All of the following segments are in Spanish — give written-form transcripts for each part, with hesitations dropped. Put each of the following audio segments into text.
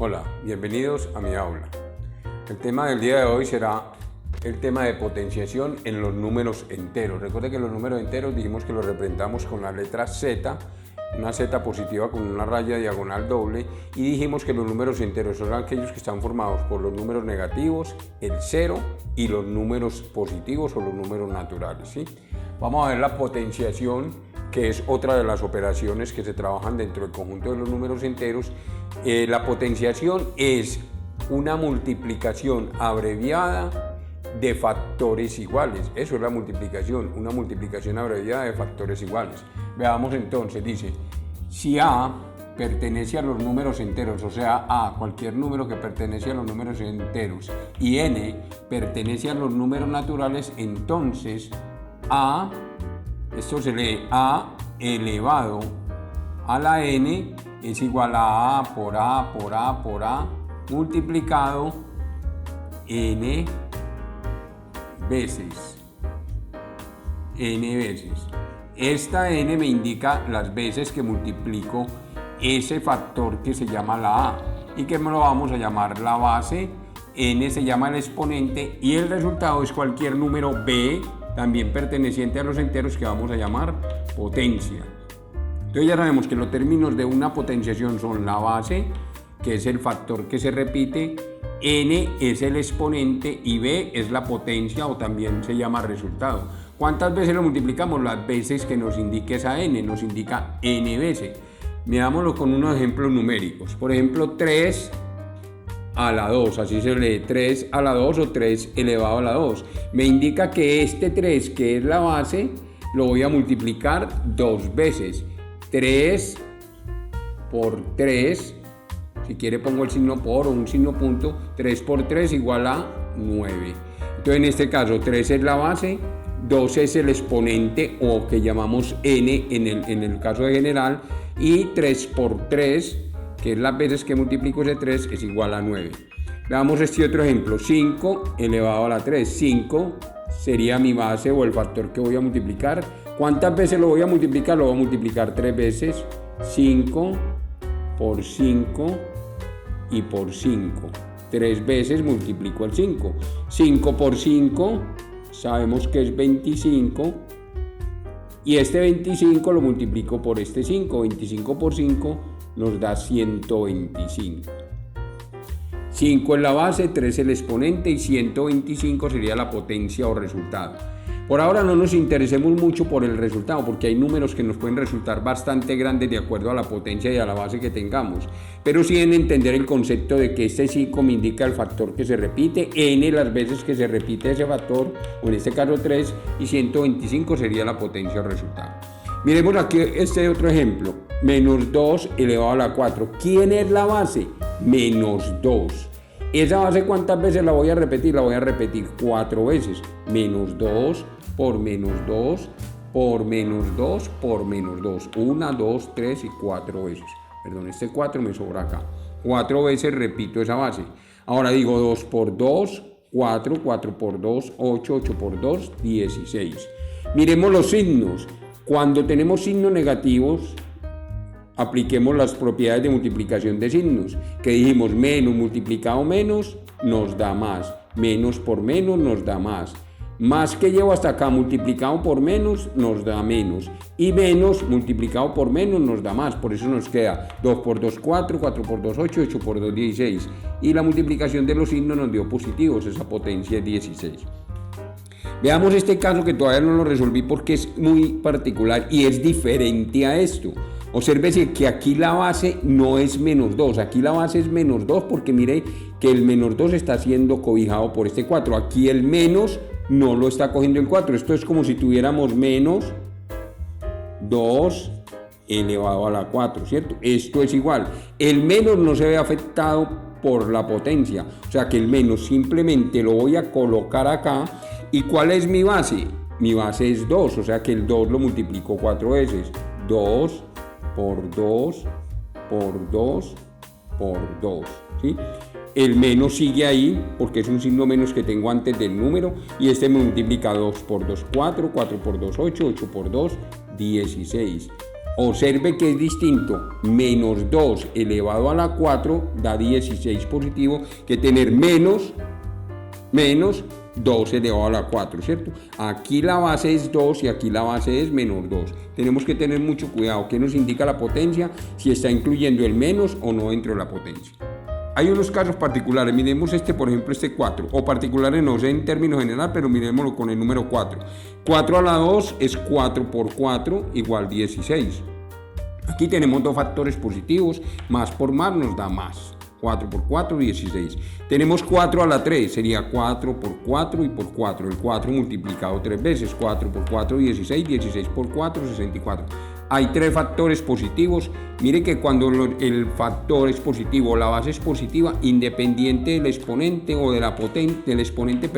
Hola, bienvenidos a mi aula. El tema del día de hoy será el tema de potenciación en los números enteros. Recuerde que los números enteros dijimos que los representamos con la letra Z, una Z positiva con una raya diagonal doble, y dijimos que los números enteros son aquellos que están formados por los números negativos, el 0 y los números positivos o los números naturales, ¿sí? Vamos a ver la potenciación, que es otra de las operaciones que se trabajan dentro del conjunto de los números enteros. La potenciación es una multiplicación abreviada de factores iguales. Eso es la multiplicación, una multiplicación abreviada de factores iguales. Veamos entonces, dice, si A pertenece a los números enteros, o sea, A, cualquier número que pertenece a los números enteros, y N pertenece a los números naturales, entonces A, esto se lee A elevado a la N es igual a A por A por A por A multiplicado N veces. Esta N me indica las veces que multiplico ese factor que se llama la A y que me lo vamos a llamar la base. N se llama el exponente y el resultado es cualquier número B, también perteneciente a los enteros, que vamos a llamar potencia. Entonces ya sabemos que los términos de una potenciación son la base, que es el factor que se repite, N es el exponente y B es la potencia, o también se llama resultado. ¿Cuántas veces lo multiplicamos? Las veces que nos indique esa N, nos indica N veces. Mirámoslo con unos ejemplos numéricos. Por ejemplo, 3 a la 2, así se lee, 3 a la 2 o 3 elevado a la 2. Me indica que este 3, que es la base, lo voy a multiplicar dos veces. 3 por 3, si quiere pongo el signo por o un signo punto, 3 por 3 igual a 9. Entonces en este caso 3 es la base, 2 es el exponente o que llamamos N en el caso de general, y 3 por 3, que es las veces que multiplico ese 3, es igual a 9. Veamos este otro ejemplo, 5 elevado a la 3. 5 sería mi base o el factor que voy a multiplicar. ¿Cuántas veces lo voy a multiplicar? Lo voy a multiplicar 3 veces. 5 por 5 y por 5. 3 veces multiplico el 5. 5 por 5 sabemos que es 25. Y este 25 lo multiplico por este 5. 25 por 5 nos da 125. 5 es la base, 3 el exponente y 125 sería la potencia o resultado. Por ahora no nos interesemos mucho por el resultado, porque hay números que nos pueden resultar bastante grandes de acuerdo a la potencia y a la base que tengamos. Pero sí en entender el concepto de que este 5 me indica el factor que se repite, N las veces que se repite ese factor, o en este caso 3, y 125 sería la potencia o resultado. Miremos aquí este otro ejemplo, menos 2 elevado a la 4. ¿Quién es la base? Menos 2. ¿Esa base cuántas veces la voy a repetir? La voy a repetir 4 veces. Menos 2 por menos 2 por menos 2 por menos 2. 1, 2, 3 y 4 veces. Perdón, este 4 me sobra acá. 4 veces repito esa base. Ahora digo 2 por 2, 4, 4 por 2, 8, 8 por 2, 16. Miremos los signos. Cuando tenemos signos negativos, apliquemos las propiedades de multiplicación de signos, que dijimos menos multiplicado menos nos da más, menos por menos nos da más que llevo hasta acá multiplicado por menos nos da menos, y menos multiplicado por menos nos da más, por eso nos queda 2 por 2, 4, 4 por 2, 8, 8 por 2, 16, y la multiplicación de los signos nos dio positivos, esa potencia es 16. Veamos este caso que todavía no lo resolví porque es muy particular y es diferente a esto. Obsérvese que aquí la base no es menos 2, aquí la base es menos 2 porque mire que el menos 2 está siendo cobijado por este 4. Aquí el menos no lo está cogiendo el 4. Esto es como si tuviéramos menos 2 elevado a la 4, ¿cierto? Esto es igual. El menos no se ve afectado por la potencia, o sea que el menos simplemente lo voy a colocar acá. ¿Y cuál es mi base? Mi base es 2, o sea que el 2 lo multiplico 4 veces. 2 por 2 por 2 por 2, ¿sí? El menos sigue ahí porque es un signo menos que tengo antes del número, y este me multiplica 2 por 2, 4, 4 por 2, 8, 8 por 2, 16. Observe que es distinto, menos 2 elevado a la 4 da 16 positivo que tener menos 2 elevado a la 4, ¿cierto? Aquí la base es 2 y aquí la base es menos 2. Tenemos que tener mucho cuidado. ¿Qué nos indica la potencia? Si está incluyendo el menos o no dentro de la potencia. Hay unos casos particulares, miremos por ejemplo este 4, o particulares no sé en términos general, pero miremoslo con el número 4. 4 a la 2 es 4 por 4 igual 16. Aquí tenemos dos factores positivos, más por más nos da más. 4 por 4, 16. Tenemos 4 a la 3, sería 4 por 4 y por 4. El 4 multiplicado 3 veces, 4 por 4, 16, 16 por 4, 64. Hay tres factores positivos. Mire que cuando el factor es positivo, la base es positiva, independiente del exponente o de la del exponente,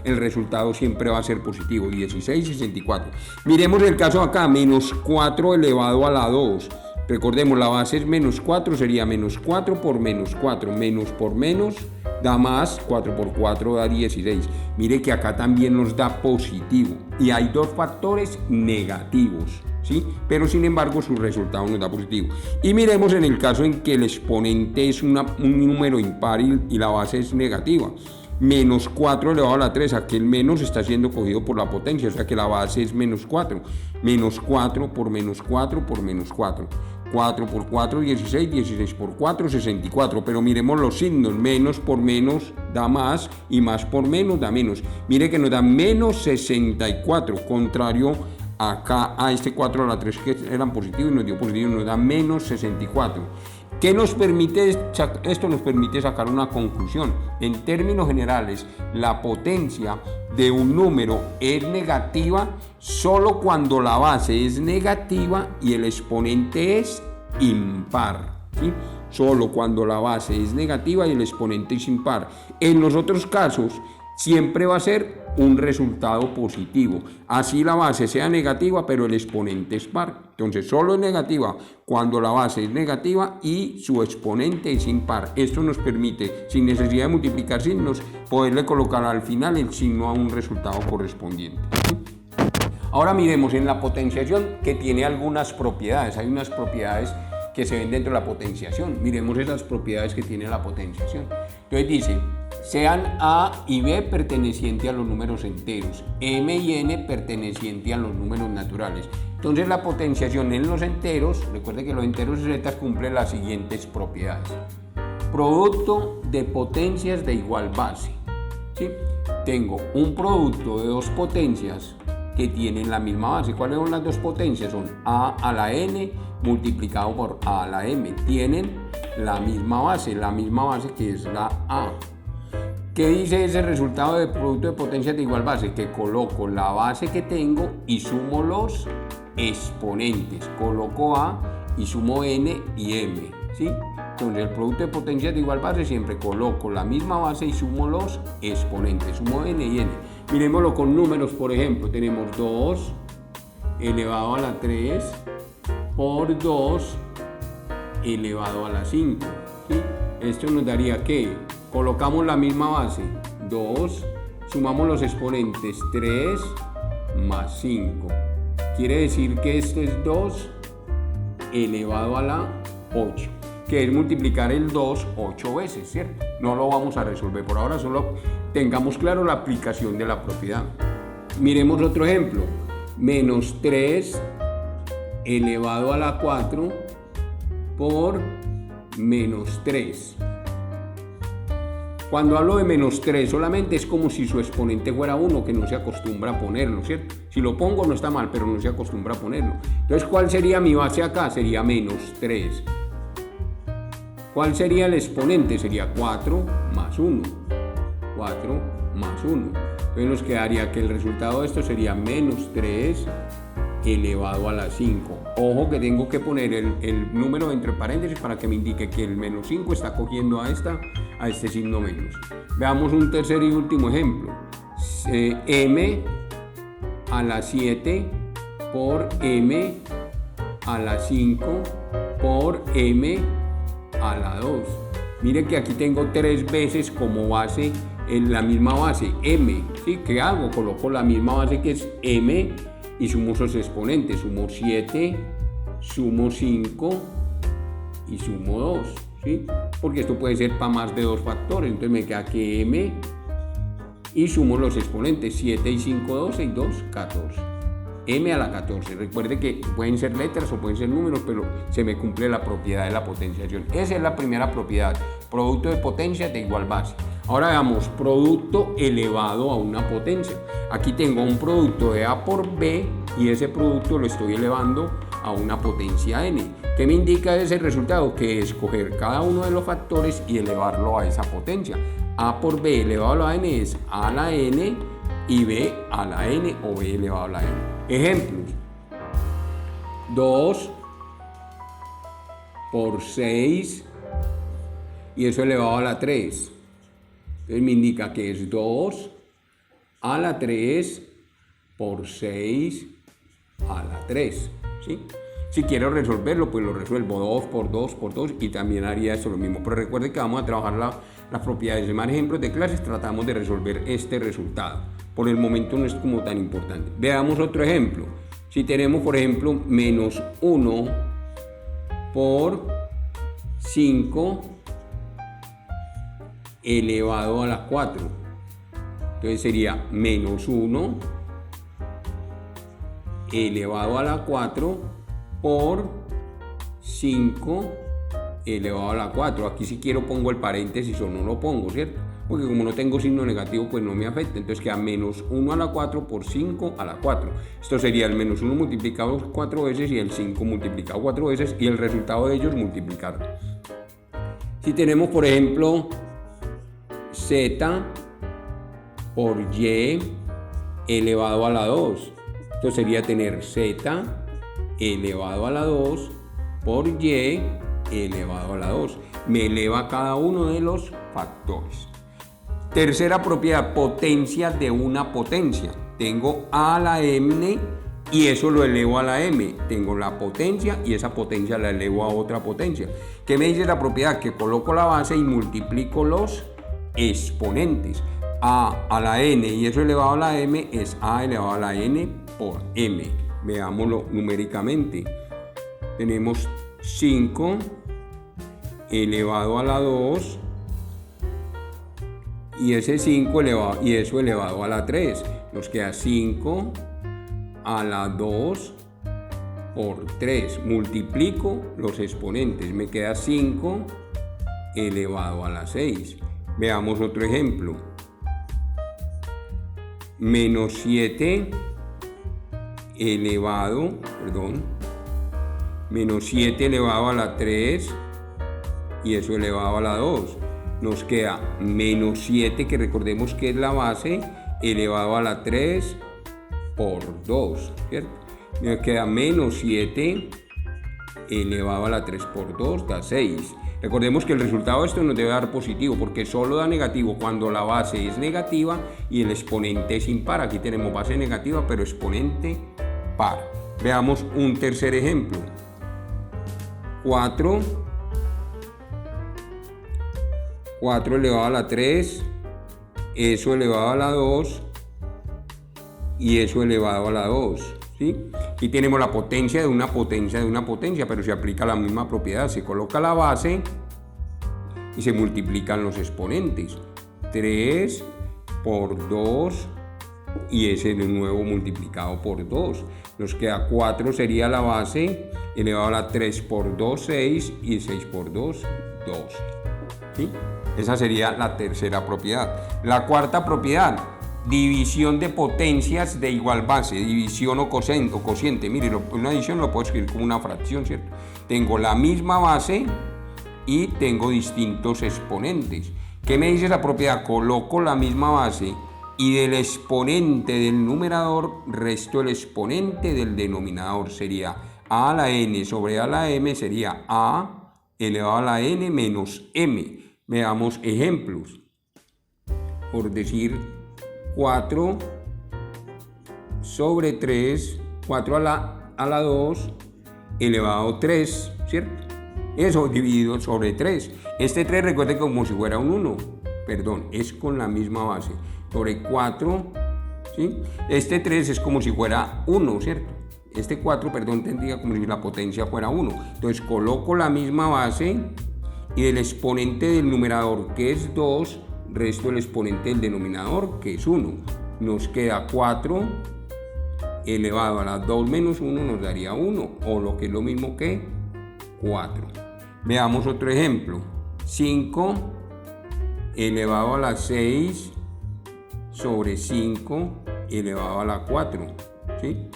el resultado siempre va a ser positivo, 16, 64. Miremos el caso acá, menos 4 elevado a la 2. Recordemos, la base es menos 4, sería menos 4 por menos 4. Menos por menos da más, 4 por 4 da 16. Mire que acá también nos da positivo. Y hay dos factores negativos, ¿sí? Pero sin embargo su resultado nos da positivo. Y miremos en el caso en que el exponente es un número impar y la base es negativa. Menos 4 elevado a la 3, aquí el menos está siendo cogido por la potencia, o sea que la base es menos 4. Menos 4 por menos 4 por menos 4. 4 por 4, 16, 16 por 4, 64. Pero miremos los signos, menos por menos da más y más por menos da menos. Mire que nos da menos 64, contrario acá a este 4 a la 3 que eran positivos y nos dio positivo, nos da menos 64. ¿Qué nos permite? Esto nos permite sacar una conclusión. En términos generales, la potencia de un número es negativa solo cuando la base es negativa y el exponente es impar, ¿sí? Solo cuando la base es negativa y el exponente es impar. En los otros casos, siempre va a ser un resultado positivo. Así la base sea negativa, pero el exponente es par. Entonces, solo es negativa cuando la base es negativa y su exponente es impar. Esto nos permite, sin necesidad de multiplicar signos, poderle colocar al final el signo a un resultado correspondiente. Ahora miremos en la potenciación, que tiene algunas propiedades. Hay unas propiedades que se ven dentro de la potenciación. Miremos esas propiedades que tiene la potenciación. Entonces dice, sean A y B pertenecientes a los números enteros, M y N pertenecientes a los números naturales. Entonces la potenciación en los enteros, recuerde que los enteros Z cumplen las siguientes propiedades. Producto de potencias de igual base, ¿sí? Tengo un producto de dos potencias que tienen la misma base. ¿Cuáles son las dos potencias? Son A a la N multiplicado por A a la M. Tienen la misma base que es la A. ¿Qué dice ese resultado de producto de potencias de igual base? Que coloco la base que tengo y sumo los exponentes. Coloco A y sumo N y M, ¿sí? Entonces el producto de potencias de igual base siempre coloco la misma base y sumo los exponentes. Sumo N y N. Miremoslo con números, por ejemplo. Tenemos 2 elevado a la 3 por 2 elevado a la 5, ¿sí? Esto nos daría que colocamos la misma base, 2, sumamos los exponentes 3 más 5. Quiere decir que esto es 2 elevado a la 8, que es multiplicar el 2 8 veces, ¿cierto? No lo vamos a resolver por ahora, solo tengamos claro la aplicación de la propiedad. Miremos otro ejemplo, menos 3 elevado a la 4 por menos 3. Cuando hablo de menos 3 solamente es como si su exponente fuera 1, que no se acostumbra a ponerlo, ¿cierto? Si lo pongo no está mal, pero no se acostumbra a ponerlo. Entonces, ¿cuál sería mi base acá? Sería menos 3. ¿Cuál sería el exponente? Sería 4 más 1. 4 más 1. Entonces nos quedaría que el resultado de esto sería menos 3 elevado a la 5. Ojo que tengo que poner el número entre paréntesis para que me indique que el menos 5 está cogiendo a este signo menos. Veamos un tercer y último ejemplo. M a la 7 por M a la 5 por M a la 2. Mire que aquí tengo 3 veces como base en la misma base, M. ¿Sí? ¿Qué hago? Coloco la misma base que es M y sumo sus exponentes. Sumo 7 sumo 5 y sumo 2, ¿sí? Porque esto puede ser para más de 2 factores, entonces me queda que m y sumo los exponentes, 7 y 5, 12 y 2, 14. M a la 14. Recuerde que pueden ser letras o pueden ser números, pero se me cumple la propiedad de la potenciación. Esa es la primera propiedad, producto de potencia de igual base. Ahora veamos producto elevado a una potencia. Aquí tengo un producto de A por B y ese producto lo estoy elevando a una potencia n. ¿Qué me indica ese resultado? Que escoger cada uno de los factores y elevarlo a esa potencia. A por B elevado a la n es A a la n y B a la n o B elevado a la n. Ejemplos: 2 por 6 y eso elevado a la 3. Entonces me indica que es 2 a la 3 por 6 a la 3, ¿sí? Si quiero resolverlo, pues lo resuelvo 2 por 2 por 2 y también haría eso lo mismo. Pero recuerde que vamos a trabajar las propiedades de más ejemplos de clases, tratamos de resolver este resultado. Por el momento no es como tan importante. Veamos otro ejemplo. Si tenemos, por ejemplo, menos 1 por 5 elevado a la 4. Entonces sería menos 1 elevado a la 4 por 5 elevado a la 4. Aquí si quiero pongo el paréntesis o no lo pongo, ¿cierto? Porque como no tengo signo negativo, pues no me afecta. Entonces queda menos 1 a la 4 por 5 a la 4. Esto sería el menos 1 multiplicado 4 veces y el 5 multiplicado 4 veces y el resultado de ellos multiplicarlo. Si tenemos, por ejemplo, z por y elevado a la 2. Esto sería tener z elevado a la 2 por y elevado a la 2. Me eleva cada uno de los factores. Tercera propiedad, potencia de una potencia. Tengo a la m y eso lo elevo a la m. Tengo la potencia y esa potencia la elevo a otra potencia. ¿Qué me dice la propiedad? Que coloco la base y multiplico los exponentes. A la n y eso elevado a la m es a elevado a la n por m. Veámoslo numéricamente. Tenemos 5 elevado a la 2 y ese 5 elevado y eso elevado a la 3. Nos queda 5 a la 2 por 3. Multiplico los exponentes. Me queda 5 elevado a la 6. Veamos otro ejemplo. Menos 7 elevado, menos 7 elevado a la 3 y eso elevado a la 2. Nos queda menos 7, que recordemos que es la base, elevado a la 3 por 2, ¿cierto? Nos queda menos 7 elevado a la 3 por 2 da 6. Recordemos que el resultado de esto nos debe dar positivo porque solo da negativo cuando la base es negativa y el exponente es impar. Aquí tenemos base negativa pero exponente par. Veamos un tercer ejemplo. 4 elevado a la 3, eso elevado a la 2 y eso elevado a la 2. ¿Sí? Aquí tenemos la potencia de una potencia de una potencia, pero se aplica la misma propiedad. Se coloca la base y se multiplican los exponentes. 3 por 2 y ese de nuevo multiplicado por 2. Nos queda 4 sería la base, elevado a la 3 por 2, 6 y 6 por 2, 12. ¿Sí? Esa sería la tercera propiedad. La cuarta propiedad, división de potencias de igual base, división o cociente. Mire, una división lo puedo escribir como una fracción, ¿cierto? Tengo la misma base y tengo distintos exponentes. ¿Qué me dice esa propiedad? Coloco la misma base y del exponente del numerador resto el exponente del denominador. Sería a a la n sobre a a la m, sería a elevado a la n menos m. Veamos ejemplos. Por decir 4 sobre 3, 4 a la 2 elevado a 3, ¿cierto? Eso dividido sobre 3. Este 3 recuerde como si fuera un 1, perdón, es con la misma base. Sobre 4, ¿sí? Este 3 es como si fuera 1, ¿cierto? este 4, perdón, tendría como si la potencia fuera 1. Entonces coloco la misma base y del exponente del numerador, que es 2, resto el exponente del denominador, que es 1. Nos queda 4 elevado a la 2 menos 1 nos daría 1, o lo que es lo mismo que 4. Veamos otro ejemplo. 5 elevado a la 6 sobre 5 elevado a la 4. ¿Sí?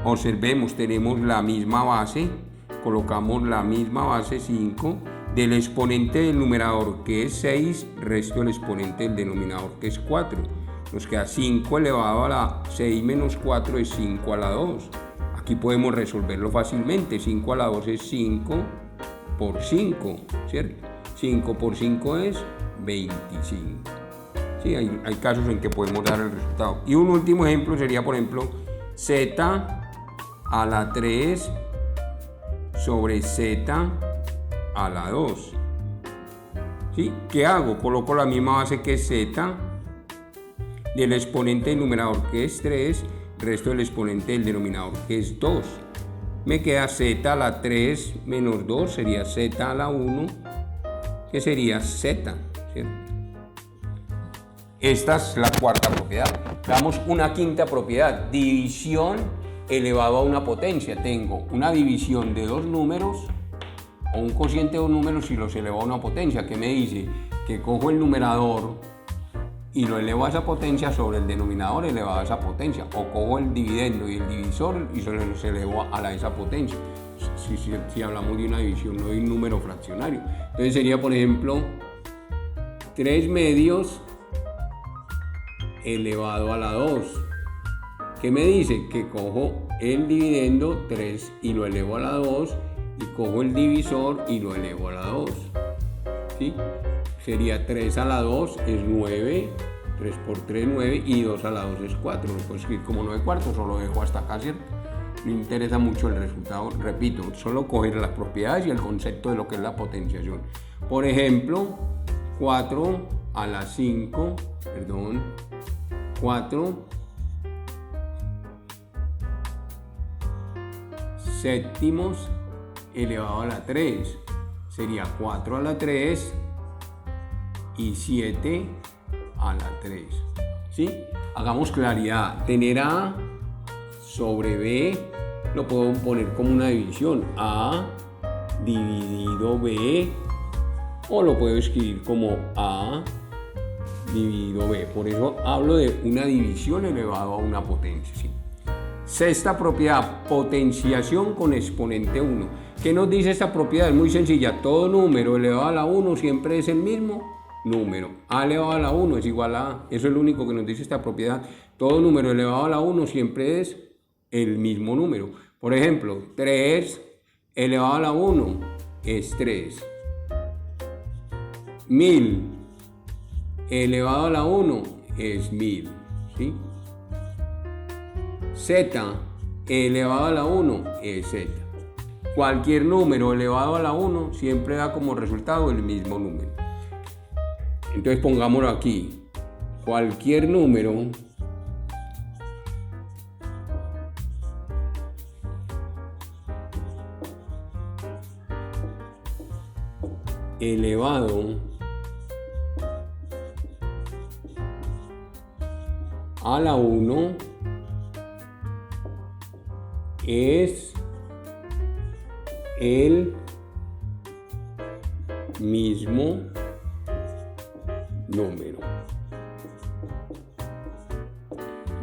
Observemos, tenemos la misma base, colocamos la misma base 5, del exponente del numerador, que es 6, resto el exponente del denominador, que es 4. Nos queda 5 elevado a la 6 menos 4 es 5 a la 2. Aquí podemos resolverlo fácilmente. 5 a la 2 es 5 por 5, ¿cierto? 5 por 5 es 25. Sí, hay casos en que podemos dar el resultado. Y un último ejemplo sería, por ejemplo, z a la 3 sobre z a la 2. ¿Sí? ¿Qué hago? Coloco la misma base que es z, del exponente del numerador, que es 3, resto del exponente del denominador, que es 2. Me queda z a la 3 menos 2, sería z a la 1, que sería z, ¿cierto? Esta es la cuarta propiedad. Damos una quinta propiedad, división elevado a una potencia. Tengo una división de dos números o un cociente de dos números y los elevo a una potencia. ¿Qué me dice? Que cojo el numerador y lo elevo a esa potencia sobre el denominador elevado a esa potencia, o cojo el dividendo y el divisor y se los elevo a esa potencia. Si hablamos de una división, no de un número fraccionario. Entonces sería, por ejemplo, 3 medios elevado a la 2. ¿Qué me dice? Que cojo el dividendo 3 y lo elevo a la 2, y cojo el divisor y lo elevo a la 2. ¿Sí? Sería 3 a la 2 es 9, 3 por 3 9, y 2 a la 2 es 4. Lo puedo escribir como 9 cuartos, solo dejo hasta acá, ¿cierto? No interesa mucho el resultado, repito, solo coger las propiedades y el concepto de lo que es la potenciación. Por ejemplo, 4 a la 5, 4 séptimos elevado a la 3. Sería 4 a la 3 y 7 a la 3. ¿Sí? Hagamos claridad. Tener A sobre B lo puedo poner como una división. A dividido B, o lo puedo escribir como A dividido B. Por eso hablo de una división elevado a una potencia. ¿Sí? Sexta propiedad, potenciación con exponente 1. ¿Qué nos dice esta propiedad? Es muy sencilla. Todo número elevado a la 1 siempre es el mismo número. A elevado a la 1 es igual a A. Eso es lo único que nos dice esta propiedad. Todo número elevado a la 1 siempre es el mismo número. Por ejemplo, 3 elevado a la 1 es 3. 1000 elevado a la 1 es 1000. ¿Sí? Z elevado a la 1 es Z. Cualquier número elevado a la 1 siempre da como resultado el mismo número. Entonces pongámoslo aquí. Cualquier número elevado a la 1 es el mismo número.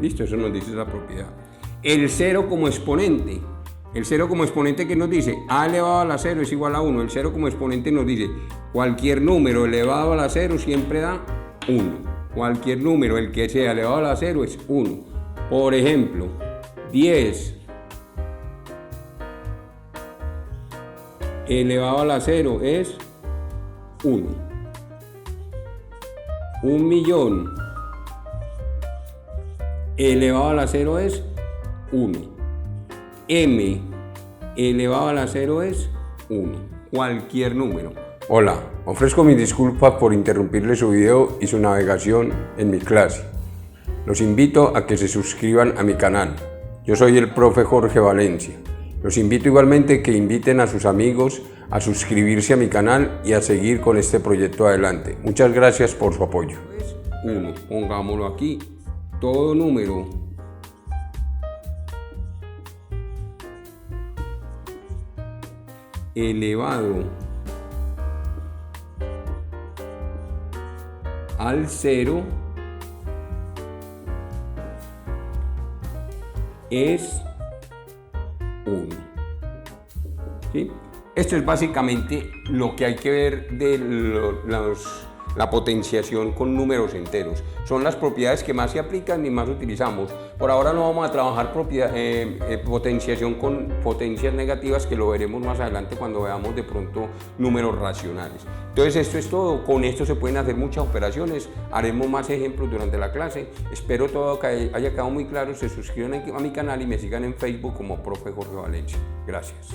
Listo, eso nos dice la propiedad. El 0 como exponente. El 0 como exponente, ¿qué nos dice? A elevado a la 0 es igual a 1. El 0 como exponente nos dice cualquier número elevado a la 0 siempre da 1. Cualquier número, el que sea elevado a la 0 es 1. Por ejemplo, 10 elevado a la 0 es 1. 1.000.000 elevado a la 0 es 1. M elevado a la 0 es 1. Cualquier número. Hola, ofrezco mis disculpas por interrumpirle su video y su navegación en mi clase. Los invito a que se suscriban a mi canal Yo soy el profe Jorge Valencia. Los invito igualmente que inviten a sus amigos a suscribirse a mi canal y a seguir con este proyecto adelante. Muchas gracias por su apoyo. 1, pongámoslo aquí, todo número elevado al 0 es 1. ¿Sí? Esto es básicamente lo que hay que ver de la potenciación con números enteros. Son las propiedades que más se aplican y más utilizamos. Por ahora no vamos a trabajar potenciación con potencias negativas, que lo veremos más adelante cuando veamos de pronto números racionales. Entonces esto es todo. Con esto se pueden hacer muchas operaciones. Haremos más ejemplos durante la clase. Espero todo que haya quedado muy claro. Se suscriban a mi canal y me sigan en Facebook como Profe Jorge Valencia. Gracias.